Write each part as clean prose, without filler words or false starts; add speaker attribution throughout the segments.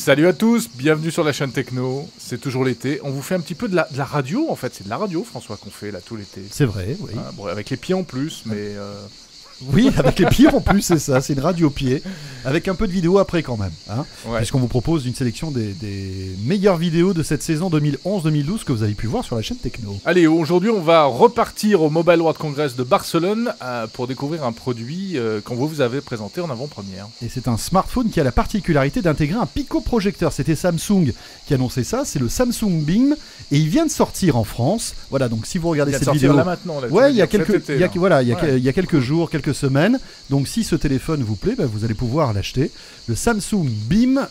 Speaker 1: Salut à tous, bienvenue sur la chaîne Techno, c'est toujours l'été, on vous fait un petit peu de la radio en fait, c'est de la radio François qu'on fait là tout l'été.
Speaker 2: C'est vrai, oui.
Speaker 1: Hein, bon, avec les pieds en plus, mais...
Speaker 2: Oui, avec les pieds en plus, c'est ça, c'est une radio pied, avec un peu de vidéo après quand même, hein,
Speaker 1: Ouais.
Speaker 2: puisqu'on vous propose une sélection des meilleures vidéos de cette saison 2011-2012 que vous avez pu voir sur la chaîne Techno.
Speaker 1: Allez, aujourd'hui on va repartir au Mobile World Congress de Barcelone pour découvrir un produit qu'on vous avait présenté en avant-première.
Speaker 2: Et c'est un smartphone qui a la particularité d'intégrer un pico-projecteur. C'était Samsung qui annonçait ça, c'est le Samsung Beam, et il vient de sortir en France. Voilà, donc si vous regardez cette vidéo...
Speaker 1: là maintenant, là,
Speaker 2: Ouais, il y a
Speaker 1: cet
Speaker 2: quelques,
Speaker 1: été,
Speaker 2: il y a,
Speaker 1: là.
Speaker 2: voilà, il y a,
Speaker 1: Ouais.
Speaker 2: il y a quelques jours, quelques semaines. Donc si ce téléphone vous plaît, bah, vous allez pouvoir l'acheter. Le Samsung Beam,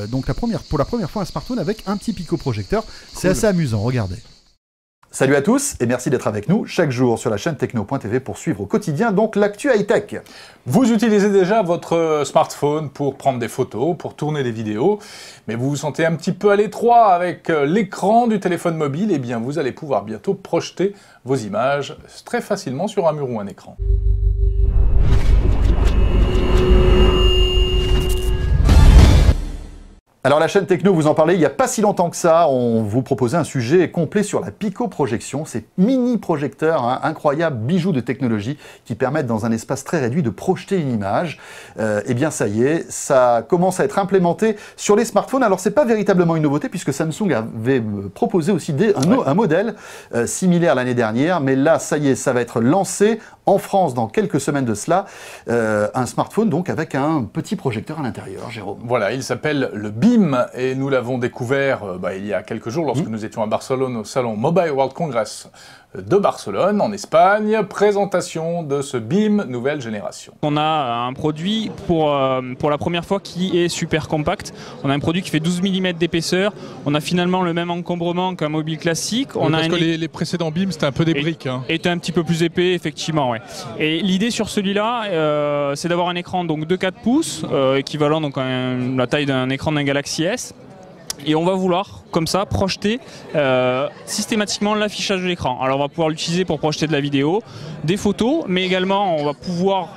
Speaker 2: donc pour la première fois un smartphone avec un petit pico-projecteur. C'est
Speaker 1: Cool.
Speaker 2: assez amusant, regardez.
Speaker 3: Salut à tous et merci d'être avec nous chaque jour sur la chaîne Techno.tv pour suivre au quotidien donc l'actu high-tech.
Speaker 4: Vous utilisez déjà votre smartphone pour prendre des photos, pour tourner des vidéos, mais vous vous sentez un petit peu à l'étroit avec l'écran du téléphone mobile, et bien vous allez pouvoir bientôt projeter vos images très facilement sur un mur ou un écran.
Speaker 3: Alors la chaîne Techno, vous en parlez il n'y a pas si longtemps que ça, on vous proposait un sujet complet sur la pico-projection, ces mini-projecteurs, hein, incroyables bijoux de technologie qui permettent dans un espace très réduit de projeter une image. Eh bien ça y est, ça commence à être implémenté sur les smartphones. Alors c'est pas véritablement une nouveauté puisque Samsung avait proposé aussi un modèle similaire l'année dernière, mais là ça y est, ça va être lancé en France dans quelques semaines de cela, un smartphone donc avec un petit projecteur à l'intérieur, Jérôme.
Speaker 4: Voilà, il s'appelle le Beam et nous l'avons découvert il y a quelques jours lorsque nous étions à Barcelone au salon Mobile World Congress de Barcelone, en Espagne, présentation de ce Beam nouvelle génération.
Speaker 5: On a un produit pour la première fois qui est super compact. On a un produit qui fait 12 mm d'épaisseur. On a finalement le même encombrement qu'un mobile classique. On
Speaker 1: Parce
Speaker 5: a
Speaker 1: que les précédents Beam c'était un peu des briques. Hein.
Speaker 5: est un petit peu plus épais, effectivement. Ouais. Et l'idée sur celui-là, c'est d'avoir un écran donc, de 4 pouces, équivalent donc, à la taille d'un écran d'un Galaxy S. Et on va vouloir, comme ça, projeter systématiquement l'affichage de l'écran. Alors on va pouvoir l'utiliser pour projeter de la vidéo, des photos, mais également on va pouvoir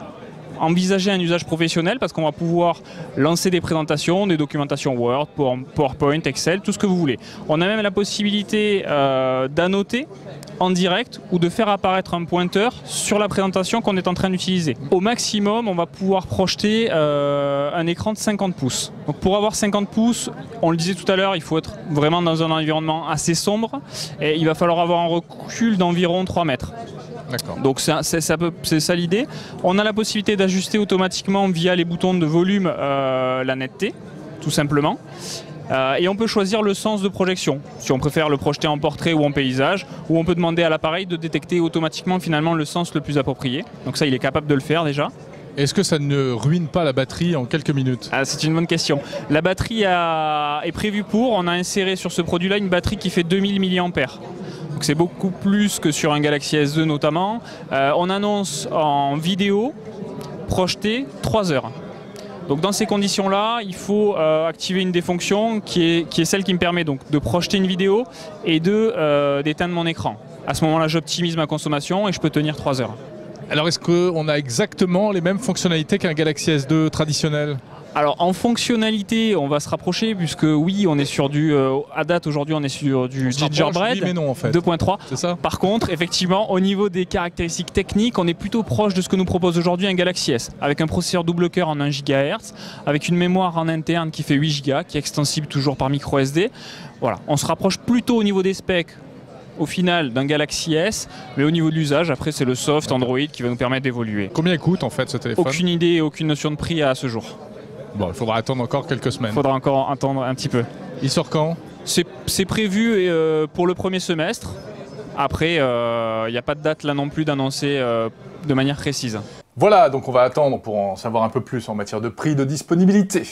Speaker 5: envisager un usage professionnel parce qu'on va pouvoir lancer des présentations, des documentations Word, PowerPoint, Excel, tout ce que vous voulez. On a même la possibilité d'annoter en direct ou de faire apparaître un pointeur sur la présentation qu'on est en train d'utiliser. Au maximum, on va pouvoir projeter un écran de 50 pouces. Donc pour avoir 50 pouces, on le disait tout à l'heure, il faut être vraiment dans un environnement assez sombre et il va falloir avoir un recul d'environ 3 mètres.
Speaker 1: D'accord.
Speaker 5: Donc c'est ça l'idée. On a la possibilité d'ajuster automatiquement via les boutons de volume la netteté, tout simplement. Et on peut choisir le sens de projection, si on préfère le projeter en portrait ou en paysage, ou on peut demander à l'appareil de détecter automatiquement finalement le sens le plus approprié. Donc ça, il est capable de le faire déjà.
Speaker 1: Est-ce que ça ne ruine pas la batterie en quelques minutes?
Speaker 5: C'est une bonne question. La batterie est prévue pour, on a inséré sur ce produit-là une batterie qui fait 2000 mAh. Donc c'est beaucoup plus que sur un Galaxy S2 notamment. On annonce en vidéo projeter 3 heures. Donc dans ces conditions-là, il faut activer une des fonctions qui est celle qui me permet donc de projeter une vidéo et d'éteindre mon écran. À ce moment-là, j'optimise ma consommation et je peux tenir 3 heures.
Speaker 1: Alors est-ce qu'on a exactement les mêmes fonctionnalités qu'un Galaxy S2 traditionnel?
Speaker 5: Alors en fonctionnalité, on va se rapprocher puisque oui, on est sur à date aujourd'hui, on est sur du Gingerbread
Speaker 1: oui, mais non, en fait.
Speaker 5: 2.3.
Speaker 1: C'est ça?
Speaker 5: Par contre, effectivement, au niveau des caractéristiques techniques, on est plutôt proche de ce que nous propose aujourd'hui un Galaxy S, avec un processeur double cœur en 1 GHz, avec une mémoire en interne qui fait 8 Go, qui est extensible toujours par micro SD. Voilà, on se rapproche plutôt au niveau des specs au final d'un Galaxy S, mais au niveau de l'usage, après c'est le soft Android qui va nous permettre d'évoluer.
Speaker 1: Combien il coûte en fait ce téléphone?
Speaker 5: Aucune idée et aucune notion de prix à ce jour.
Speaker 1: Bon, il faudra attendre encore quelques semaines.
Speaker 5: Il faudra encore attendre un petit peu.
Speaker 1: Il sort quand?
Speaker 5: C'est prévu pour le premier semestre. Après, il n'y a pas de date là non plus d'annoncer de manière précise.
Speaker 4: Voilà, donc on va attendre pour en savoir un peu plus en matière de prix, de disponibilité.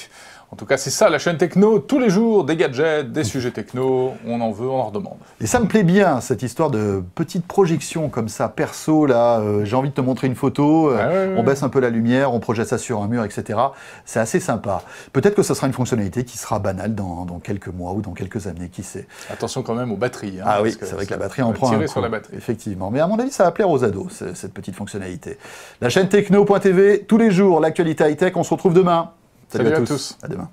Speaker 4: En tout cas, c'est ça la chaîne Techno, tous les jours, des gadgets, des sujets techno, on en veut, on en redemande.
Speaker 3: Et ça me plaît bien, cette histoire de petite projection comme ça, perso, là, j'ai envie de te montrer une photo, on baisse un peu la lumière, on projette ça sur un mur, etc. C'est assez sympa. Peut-être que ce sera une fonctionnalité qui sera banale dans quelques mois ou dans quelques années, qui sait.
Speaker 4: Attention quand même aux batteries. Hein,
Speaker 3: Ah oui, c'est vrai que la batterie en prend un coup.
Speaker 4: sur la batterie.
Speaker 3: Effectivement, mais à mon avis, ça va plaire aux ados, cette petite fonctionnalité. La chaîne Techno.tv, tous les jours, l'actualité high-tech, on se retrouve demain. Salut à tous. À demain.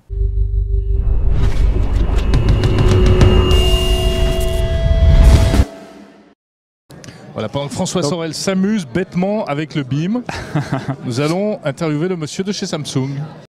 Speaker 6: Voilà, pendant que François Sorel s'amuse bêtement avec le BIM, nous allons interviewer le monsieur de chez Samsung.